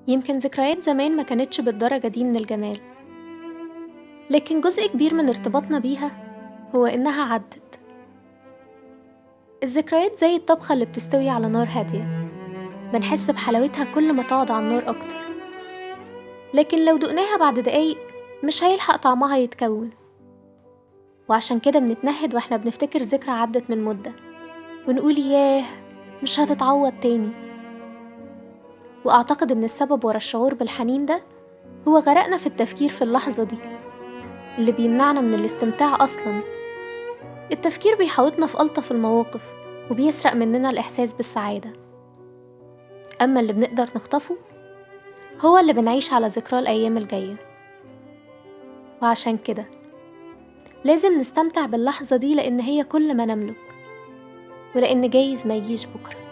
يمكن ذكريات زمان ما كانتش بالدرجة دي من الجمال، لكن جزء كبير من ارتباطنا بيها هو إنها عدت. الذكريات زي الطبخة اللي بتستوي على نار هادية، بنحس بحلاوتها كل ما تقعد على النار أكتر، لكن لو دقناها بعد دقايق مش هيلحق طعمها يتكون. وعشان كده بنتنهد واحنا بنفتكر ذكرى عدت من مدة ونقول ياه، مش هتتعوض تاني. وأعتقد إن السبب ورا الشعور بالحنين ده هو غرقنا في التفكير في اللحظة دي اللي بيمنعنا من الاستمتاع أصلا. التفكير بيحوطنا في ألطف المواقف وبيسرق مننا الإحساس بالسعادة، أما اللي بنقدر نخطفه هو اللي بنعيش على ذكرى الأيام الجاية. وعشان كده لازم نستمتع باللحظة دي، لأن هي كل ما نملك، ولأن جايز ما يجيش بكرة.